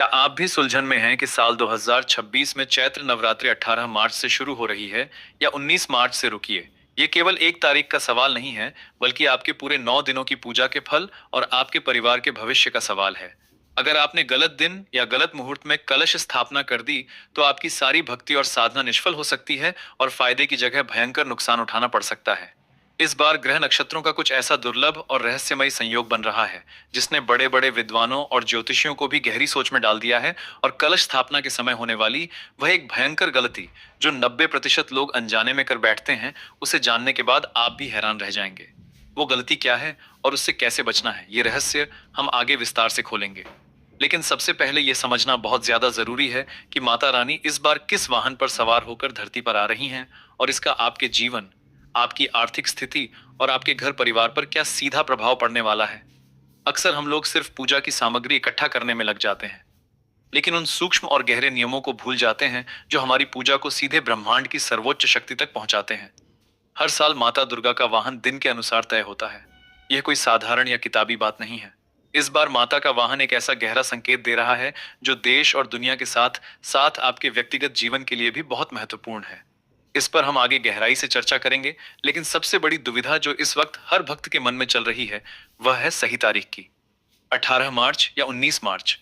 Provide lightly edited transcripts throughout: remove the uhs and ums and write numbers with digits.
क्या आप भी सुलझन में हैं कि साल 2026 में चैत्र नवरात्रि 18 मार्च से शुरू हो रही है या 19 मार्च से रुकी है? ये केवल एक तारीख का सवाल नहीं है, बल्कि आपके पूरे 9 दिनों की पूजा के फल और आपके परिवार के भविष्य का सवाल है। अगर आपने गलत दिन या गलत मुहूर्त में कलश स्थापना कर दी, तो आपकी सारी भक्ति और साधना निष्फल हो सकती है और फायदे की जगह भयंकर नुकसान उठाना पड़ सकता है। इस बार ग्रह नक्षत्रों का कुछ ऐसा दुर्लभ और रहस्यमयी संयोग बन रहा है, जिसने बड़े बड़े विद्वानों और ज्योतिषियों को भी गहरी सोच में डाल दिया है। और कलश स्थापना के समय होने वाली वह एक भयंकर गलती, जो 90% लोग अनजाने में कर बैठते हैं, उसे जानने के बाद आप भी हैरान रह जाएंगे। वो गलती क्या है और उससे कैसे बचना है, ये रहस्य हम आगे विस्तार से खोलेंगे। लेकिन सबसे पहले यह समझना बहुत ज्यादा जरूरी है कि माता रानी इस बार किस वाहन पर सवार होकर धरती पर आ रही हैं, और इसका आपके जीवन, आपकी आर्थिक स्थिति और आपके घर परिवार पर क्या सीधा प्रभाव पड़ने वाला है। अक्सर हम लोग सिर्फ पूजा की सामग्री इकट्ठा करने में लग जाते हैं, लेकिन उन सूक्ष्म और गहरे नियमों को भूल जाते हैं जो हमारी पूजा को सीधे ब्रह्मांड की सर्वोच्च शक्ति तक पहुंचाते हैं। हर साल माता दुर्गा का वाहन दिन के अनुसार तय होता है। यह कोई साधारण या किताबी बात नहीं है। इस बार माता का वाहन एक ऐसा गहरा संकेत दे रहा है, जो देश और दुनिया के साथ साथ आपके व्यक्तिगत जीवन के लिए भी बहुत महत्वपूर्ण है। इस पर हम आगे गहराई से चर्चा करेंगे, लेकिन सबसे बड़ी दुविधा जो इस वक्त हर भक्त के मन में चल रही है, वह है सही तारीख की। 18 मार्च या 19 मार्च,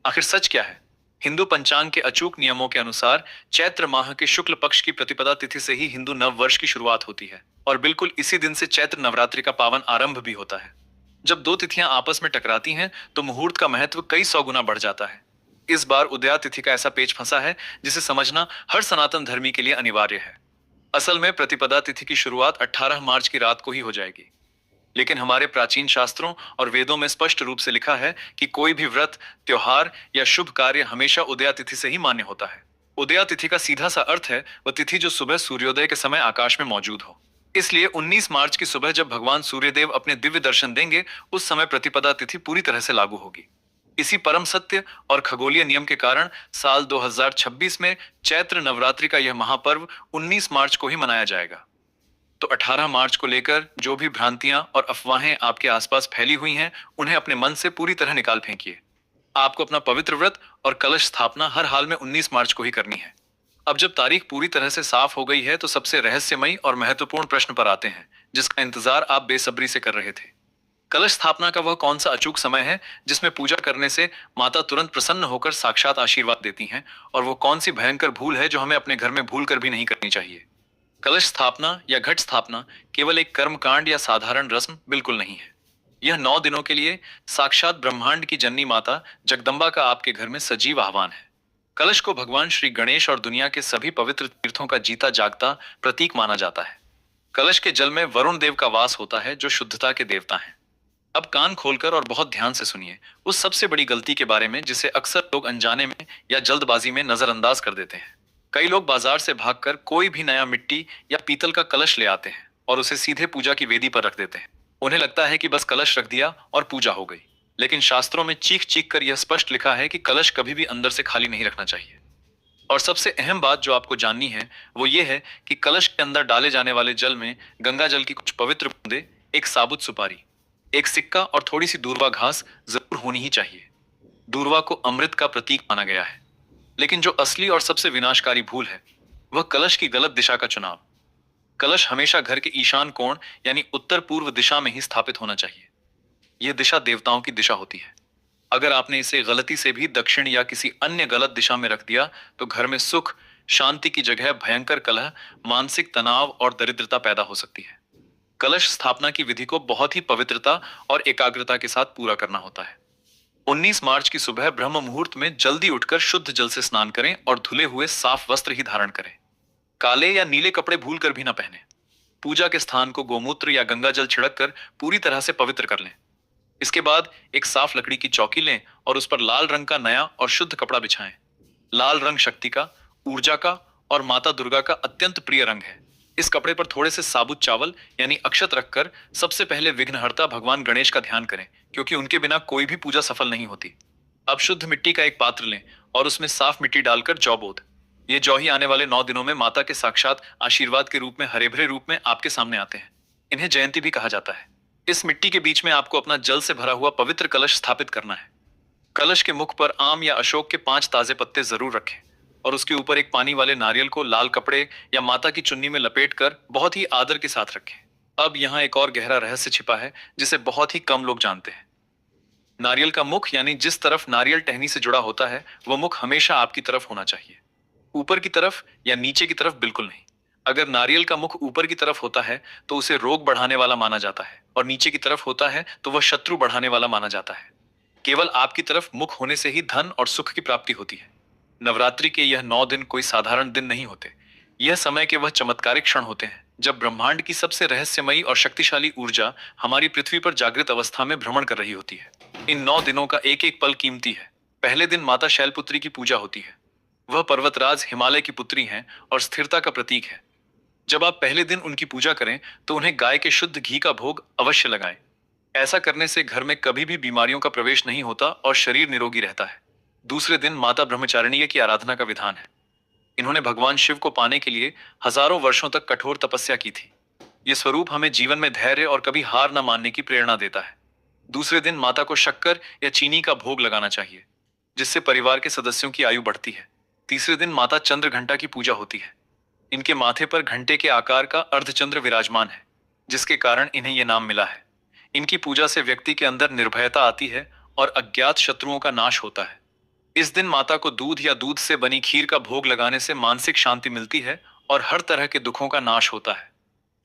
आखिर सच क्या है? हिंदू पंचांग के अचूक नियमों के अनुसार चैत्र माह के शुक्ल पक्ष की प्रतिपदा तिथि से ही हिंदू नव वर्ष की शुरुआत होती है, और बिल्कुल इसी दिन से चैत्र नवरात्रि का पावन आरंभ भी होता है। जब दो तिथियां आपस में टकराती हैं, तो मुहूर्त का महत्व कई सौ गुना बढ़ जाता है। इस बार उदया तिथि का ऐसा पेच फंसा है, जिसे समझना हर सनातन धर्मी के लिए अनिवार्य है। असल में प्रतिपदा तिथि की शुरुआत 18 मार्च की रात को ही हो जाएगी, लेकिन हमारे प्राचीन शास्त्रों और वेदों में स्पष्ट रूप से लिखा है कि कोई भी व्रत, त्योहार या शुभ कार्य हमेशा उदया तिथि से ही मान्य होता है। उदया तिथि का सीधा सा अर्थ है वह तिथि जो सुबह सूर्योदय के समय आकाश में मौजूद हो। इसलिए 19 मार्च की सुबह जब भगवान सूर्यदेव अपने दिव्य दर्शन देंगे, उस समय प्रतिपदा तिथि पूरी तरह से लागू होगी। इसी परम सत्य और खगोलीय नियम के कारण साल 2026 में चैत्र नवरात्रि का यह महापर्व 19 मार्च को ही मनाया जाएगा। तो 18 मार्च को लेकर जो भी भ्रांतियां और अफवाहें आपके आसपास फैली हुई हैं, उन्हें अपने मन से पूरी तरह निकाल फेंकिए। आपको अपना पवित्र व्रत और कलश स्थापना हर हाल में 19 मार्च को ही करनी है। अब जब तारीख पूरी तरह से साफ हो गई है, तो सबसे रहस्यमयी और महत्वपूर्ण प्रश्न पर आते हैं, जिसका इंतजार आप बेसब्री से कर रहे थे। कलश स्थापना का वह कौन सा अचूक समय है जिसमें पूजा करने से माता तुरंत प्रसन्न होकर साक्षात आशीर्वाद देती हैं, और वो कौन सी भयंकर भूल है जो हमें अपने घर में भूल कर भी नहीं करनी चाहिए। कलश स्थापना या घट स्थापना केवल एक कर्मकांड या साधारण रस्म बिल्कुल नहीं है। यह 9 दिनों के लिए साक्षात ब्रह्मांड की जननी माता जगदम्बा का आपके घर में सजीव आह्वान है। कलश को भगवान श्री गणेश और दुनिया के सभी पवित्र तीर्थों का जीता जागता प्रतीक माना जाता है। कलश के जल में वरुण देव का वास होता है, जो शुद्धता के देवता हैं। अब कान खोलकर और बहुत ध्यान से सुनिए उस सबसे बड़ी गलती के बारे में, जिसे अक्सर लोग अनजाने में या जल्दबाजी में नजरअंदाज कर देते हैं। कई लोग बाजार से भागकर कोई भी नया मिट्टी या पीतल का कलश ले आते हैं और उसे सीधे पूजा की वेदी पर रख देते हैं। उन्हें लगता है कि बस कलश रख दिया और पूजा हो गई। लेकिन शास्त्रों में चीख चीख कर यह स्पष्ट लिखा है कि कलश कभी भी अंदर से खाली नहीं रखना चाहिए। और सबसे अहम बात जो आपको जाननी है, वो ये है कि कलश के अंदर डाले जाने वाले जल में गंगा जल की कुछ पवित्र बूंदे, एक साबुत सुपारी, एक सिक्का और थोड़ी सी दूर्वा घास जरूर होनी ही चाहिए। दूर्वा को अमृत का प्रतीक माना गया है। लेकिन जो असली और सबसे विनाशकारी भूल है, वह कलश की गलत दिशा का चुनाव। कलश हमेशा घर के ईशान कोण यानी उत्तर पूर्व दिशा में ही स्थापित होना चाहिए। यह दिशा देवताओं की दिशा होती है। अगर आपने इसे गलती से भी दक्षिण या किसी अन्य गलत दिशा में रख दिया, तो घर में सुख शांति की जगह भयंकर कलह, मानसिक तनाव और दरिद्रता पैदा हो सकती है। कलश स्थापना की विधि को बहुत ही पवित्रता और एकाग्रता के साथ पूरा करना होता है। 19 मार्च की सुबह ब्रह्म मुहूर्त में जल्दी उठकर शुद्ध जल से स्नान करें और धुले हुए साफ वस्त्र ही धारण करें। काले या नीले कपड़े भूल कर भी ना पहने। पूजा के स्थान को गोमूत्र या गंगा जल छिड़क कर पूरी तरह से पवित्र कर लें। इसके बाद एक साफ लकड़ी की चौकी लें और उस पर लाल रंग का नया और शुद्ध कपड़ा बिछाएं। लाल रंग शक्ति का, ऊर्जा का और माता दुर्गा का अत्यंत प्रिय रंग है। इस कपड़े पर थोड़े से साबुत चावल यानी अक्षत रखकर सबसे पहले विघ्नहर्ता भगवान गणेश का ध्यान करें, क्योंकि उनके बिना कोई भी पूजा सफल नहीं होती। अब शुद्ध मिट्टी का एक पात्र लें और उसमें साफ मिट्टी डालकर जौ बोद। ये जौ ही आने वाले 9 दिनों में माता के साक्षात आशीर्वाद के रूप में हरे भरे रूप में आपके सामने आते हैं। इन्हें जयंती भी कहा जाता है। इस मिट्टी के बीच में आपको अपना जल से भरा हुआ पवित्र कलश स्थापित करना है। कलश के मुख पर आम या अशोक के 5 ताजे पत्ते जरूर रखें और उसके ऊपर एक पानी वाले नारियल को लाल कपड़े या माता की चुन्नी में लपेटकर बहुत ही आदर के साथ रखें। अब यहाँ एक और गहरा रहस्य छिपा है जिसे बहुत ही कम लोग जानते हैं। नारियल का मुख यानी जिस तरफ नारियल टहनी से जुड़ा होता है वह मुख हमेशा आपकी तरफ होना चाहिए, ऊपर की तरफ या नीचे की तरफ बिल्कुल नहीं। अगर नारियल का मुख ऊपर की तरफ होता है तो उसे रोग बढ़ाने वाला माना जाता है और नीचे की तरफ होता है तो वह शत्रु बढ़ाने वाला माना जाता है। केवल आपकी तरफ मुख होने से ही धन और सुख की प्राप्ति होती है। नवरात्रि के यह 9 दिन कोई साधारण दिन नहीं होते। यह समय के वह चमत्कारिक क्षण होते हैं जब ब्रह्मांड की सबसे रहस्यमयी और शक्तिशाली ऊर्जा हमारी पृथ्वी पर जागृत अवस्था में भ्रमण कर रही होती है। इन 9 दिनों का एक एक पल कीमती है। पहले दिन माता शैलपुत्री की पूजा होती है। वह पर्वतराज हिमालय की पुत्री हैं और स्थिरता का प्रतीक है। जब आप पहले दिन उनकी पूजा करें तो उन्हें गाय के शुद्ध घी का भोग अवश्य लगाएं। ऐसा करने से घर में कभी भी बीमारियों का प्रवेश नहीं होता और शरीर निरोगी रहता है। दूसरे दिन माता ब्रह्मचारिणी की आराधना का विधान है। इन्होंने भगवान शिव को पाने के लिए हजारों वर्षों तक कठोर तपस्या की थी। यह स्वरूप हमें जीवन में धैर्य और कभी हार न मानने की प्रेरणा देता है। दूसरे दिन माता को शक्कर या चीनी का भोग लगाना चाहिए, जिससे परिवार के सदस्यों की आयु बढ़ती है। तीसरे दिन माता चंद्र घंटा की पूजा होती है। इनके माथे पर घंटे के आकार का अर्धचंद्र विराजमान है, जिसके कारण इन्हें यह नाम मिला है। इनकी पूजा से व्यक्ति के अंदर निर्भयता आती है और अज्ञात शत्रुओं का नाश होता है। इस दिन माता को दूध या दूध से बनी खीर का भोग लगाने से मानसिक शांति मिलती है और हर तरह के दुखों का नाश होता है।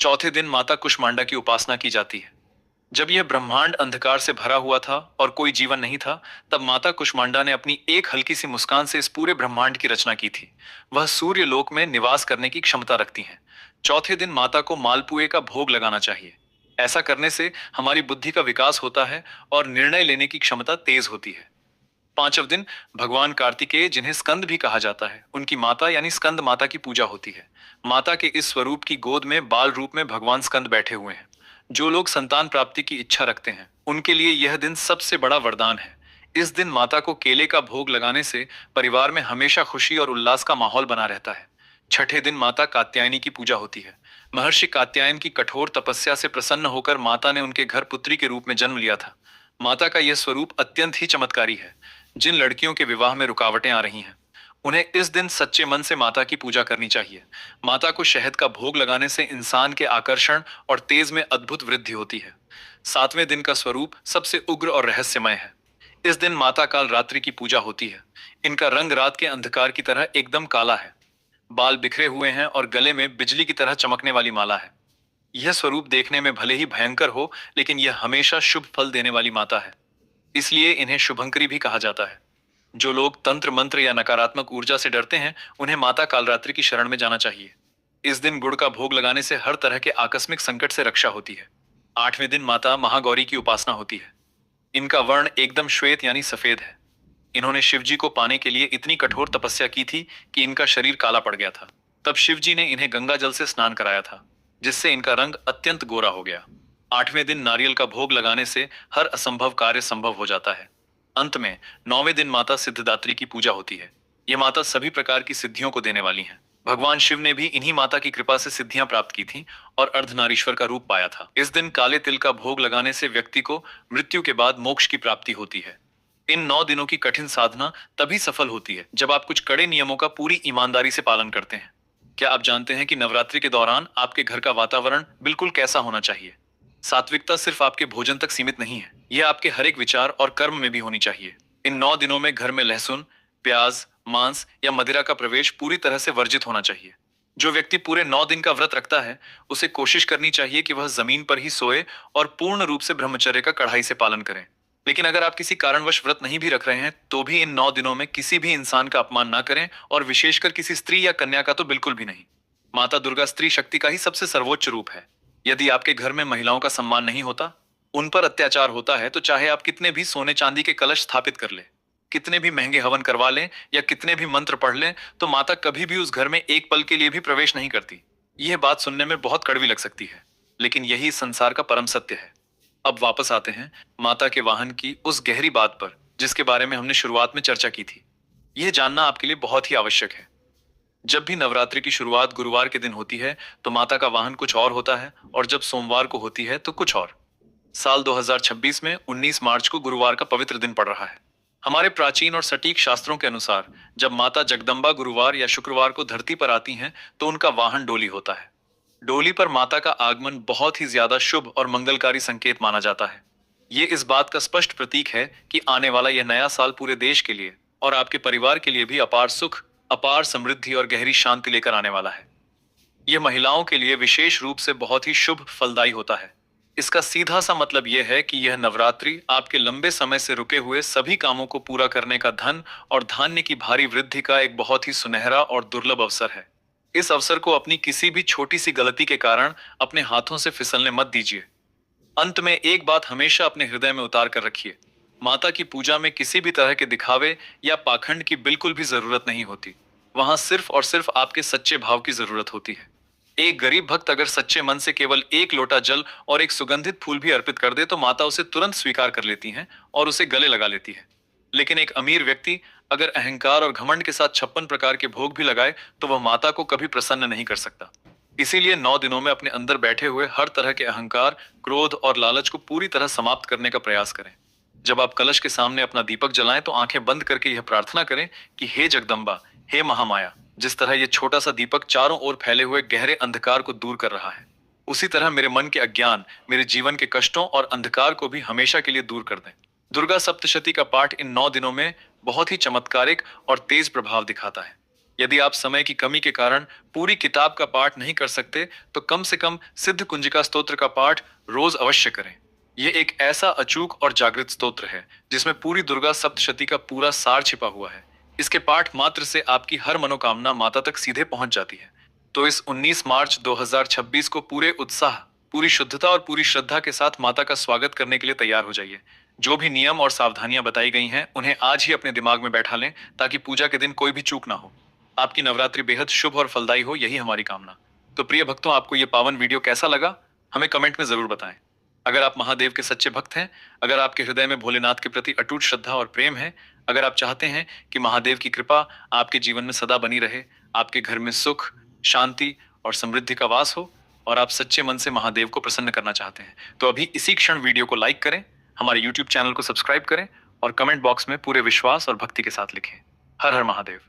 चौथे दिन माता कुष्मांडा की उपासना की जाती है। जब यह ब्रह्मांड अंधकार से भरा हुआ था और कोई जीवन नहीं था, तब माता कुष्मांडा ने अपनी एक हल्की सी मुस्कान से इस पूरे ब्रह्मांड की रचना की थी। वह सूर्य लोक में निवास करने की क्षमता रखती हैं। चौथे दिन माता को मालपुए का भोग लगाना चाहिए। ऐसा करने से हमारी बुद्धि का विकास होता है और निर्णय लेने की क्षमता तेज होती है। पांचव दिन भगवान कार्तिकेय, जिन्हें स्कंद भी कहा जाता है, उनकी माता यानी स्कंद माता की पूजा होती है। माता के इस स्वरूप की गोद में बाल रूप में भगवान स्कंद बैठे हुए हैं। जो लोग संतान प्राप्ति की इच्छा रखते हैं उनके लिए यह दिन सबसे बड़ा वरदान है। इस दिन माता को केले का भोग लगाने से परिवार में हमेशा खुशी और उल्लास का माहौल बना रहता है। छठे दिन माता कात्यायनी की पूजा होती है। महर्षि कात्यायन की कठोर तपस्या से प्रसन्न होकर माता ने उनके घर पुत्री के रूप में जन्म लिया था। माता का यह स्वरूप अत्यंत ही चमत्कारी है। जिन लड़कियों के विवाह में रुकावटें आ रही हैं उन्हें इस दिन सच्चे मन से माता की पूजा करनी चाहिए। माता को शहद का भोग लगाने से इंसान के आकर्षण और तेज में अद्भुत वृद्धि होती है। सातवें दिन का स्वरूप सबसे उग्र और रहस्यमय है। इस दिन माता काल रात्रि की पूजा होती है। इनका रंग रात के अंधकार की तरह एकदम काला है। बाल बिखरे हुए हैं और गले में बिजली की तरह चमकने वाली माला है। यह स्वरूप देखने में भले ही भयंकर हो, लेकिन यह हमेशा शुभ फल देने वाली माता है, इसलिए इन्हें शुभंकरी भी कहा जाता है। जो लोग तंत्र मंत्र या नकारात्मक ऊर्जा से डरते हैं उन्हें माता कालरात्रि की शरण में जाना चाहिए। इस दिन गुड़ का भोग लगाने से हर तरह के आकस्मिक संकट से रक्षा होती है। आठवें दिन माता महागौरी की उपासना होती है। इनका वर्ण एकदम श्वेत यानी सफेद है। इन्होंने शिवजी को पाने के लिए इतनी कठोर तपस्या की थी कि इनका शरीर काला पड़ गया था। तब शिवजी ने इन्हें गंगा जल से स्नान कराया था, जिससे इनका रंग अत्यंत गोरा हो गया। आठवें दिन नारियल का भोग लगाने से हर असंभव कार्य संभव हो जाता है। अंत में नौवें दिन माता सिद्धिदात्री की पूजा होती है। ये माता सभी प्रकार की सिद्धियों को देने वाली हैं। भगवान शिव ने भी इन्हीं माता की कृपा से सिद्धियां प्राप्त की थीं और अर्धनारीश्वर का रूप पाया था। इस दिन काले तिल का भोग लगाने से व्यक्ति को मृत्यु के बाद मोक्ष की प्राप्ति होती है। इन 9 दिनों की कठिन साधना तभी सफल होती है जब आप कुछ कड़े नियमों का पूरी ईमानदारी से पालन करते हैं। क्या आप जानते हैं कि नवरात्रि के दौरान आपके घर का वातावरण बिल्कुल कैसा होना चाहिए? सात्विकता सिर्फ आपके भोजन तक सीमित नहीं है, यह आपके हर एक विचार और कर्म में भी होनी चाहिए। इन 9 दिनों में घर में लहसुन, प्याज, मांस या मदिरा का प्रवेश पूरी तरह से वर्जित होना चाहिए। जो व्यक्ति पूरे 9 दिन का व्रत रखता है उसे कोशिश करनी चाहिए कि वह जमीन पर ही सोए और पूर्ण रूप से ब्रह्मचर्य का कड़ाई से पालन करें। लेकिन अगर आप किसी कारणवश व्रत नहीं भी रख रहे हैं तो भी इन 9 दिनों में किसी भी इंसान का अपमान ना करें, और विशेषकर किसी स्त्री या कन्या का तो बिल्कुल भी नहीं। माता दुर्गा स्त्री शक्ति का ही सबसे सर्वोच्च रूप है। यदि आपके घर में महिलाओं का सम्मान नहीं होता, उन पर अत्याचार होता है, तो चाहे आप कितने भी सोने चांदी के कलश स्थापित कर ले, कितने भी महंगे हवन करवा लें या कितने भी मंत्र पढ़ लें, तो माता कभी भी उस घर में एक पल के लिए भी प्रवेश नहीं करती। यह बात सुनने में बहुत कड़वी लग सकती है, लेकिन यही संसार का परम सत्य है। अब वापस आते हैं माता के वाहन की उस गहरी बात पर जिसके बारे में हमने शुरुआत में चर्चा की थी। यह जानना आपके लिए बहुत ही आवश्यक है। जब भी नवरात्रि की शुरुआत गुरुवार के दिन होती है तो माता का वाहन कुछ और होता है, और जब सोमवार को होती है तो कुछ और। साल 2026 में 19 मार्च को गुरुवार का पवित्र दिन पड़ रहा है। हमारे प्राचीन और सटीक शास्त्रों के अनुसार जब माता जगदम्बा गुरुवार या शुक्रवार को धरती पर आती हैं तो उनका वाहन डोली होता है। डोली पर माता का आगमन बहुत ही ज्यादा शुभ और मंगलकारी संकेत माना जाता है। ये इस बात का स्पष्ट प्रतीक है कि आने वाला यह नया साल पूरे देश के लिए और आपके परिवार के लिए भी अपार सुख, अपार समृद्धि और गहरी शांति लेकर आने वाला है। यह महिलाओं के लिए विशेष रूप से बहुत ही शुभ फलदायी होता है। इसका सीधा सा मतलब यह है कि यह नवरात्रि आपके लंबे समय से रुके हुए सभी कामों को पूरा करने का, धन और धान्य की भारी वृद्धि का एक बहुत ही सुनहरा और दुर्लभ अवसर है। इस अवसर को अपनी किसी भी छोटी सी गलती के कारण अपने हाथों से फिसलने मत दीजिए। अंत में एक बात हमेशा अपने हृदय में उतार कर रखिए, माता की पूजा में किसी भी तरह के दिखावे या पाखंड की बिल्कुल भी जरूरत नहीं होती। वहां सिर्फ और सिर्फ आपके सच्चे भाव की जरूरत होती है। एक गरीब भक्त अगर सच्चे मन से केवल एक लोटा जल और एक सुगंधित फूल भी अर्पित कर दे तो माता उसे तुरंत स्वीकार कर लेती हैं और उसे गले लगा लेती है। लेकिन एक अमीर व्यक्ति अगर अहंकार और घमंड के साथ 56 प्रकार के भोग भी लगाए तो वह माता को कभी प्रसन्न नहीं कर सकता। इसीलिए 9 दिनों में अपने अंदर बैठे हुए हर तरह के अहंकार, क्रोध और लालच को पूरी तरह समाप्त करने का प्रयास करें। जब आप कलश के सामने अपना दीपक जलाएं तो आंखें बंद करके यह प्रार्थना करें कि हे जगदम्बा, हे महामाया, जिस तरह ये छोटा सा दीपक चारों ओर फैले हुए गहरे अंधकार को दूर कर रहा है, उसी तरह मेरे मन के अज्ञान, मेरे जीवन के कष्टों और अंधकार को भी हमेशा के लिए दूर कर दें। दुर्गा सप्तशती का पाठ इन 9 दिनों में बहुत ही चमत्कारिक और तेज प्रभाव दिखाता है। यदि आप समय की कमी के कारण पूरी किताब का पाठ नहीं कर सकते तो कम से कम सिद्ध कुंजिका स्तोत्र का पाठ रोज अवश्य करें। यह एक ऐसा अचूक और जागृत स्तोत्र है जिसमें पूरी दुर्गा सप्तशती का पूरा सार छिपा हुआ है। इसके पाठ मात्र से आपकी हर मनोकामना माता तक सीधे पहुंच जाती है। तो इस 19 मार्च 2026 को पूरे उत्साह, पूरी शुद्धता और पूरी श्रद्धा के साथ माता का स्वागत करने के लिए तैयार हो जाइए। जो भी नियम और सावधानियां बताई गई हैं उन्हें आज ही अपने दिमाग में बैठा लें ताकि पूजा के दिन कोई भी चूक ना हो। आपकी नवरात्रि बेहद शुभ और फलदायी हो, यही हमारी कामना। तो प्रिय भक्तों, आपको ये पावन वीडियो कैसा लगा हमें कमेंट में जरूर बताएं। अगर आप महादेव के सच्चे भक्त हैं, अगर आपके हृदय में भोलेनाथ के प्रति अटूट श्रद्धा और प्रेम है, अगर आप चाहते हैं कि महादेव की कृपा आपके जीवन में सदा बनी रहे, आपके घर में सुख, शांति और समृद्धि का वास हो और आप सच्चे मन से महादेव को प्रसन्न करना चाहते हैं, तो अभी इसी क्षण वीडियो को लाइक करें, हमारे YouTube चैनल को सब्सक्राइब करें और कमेंट बॉक्स में पूरे विश्वास और भक्ति के साथ लिखें, हर हर महादेव।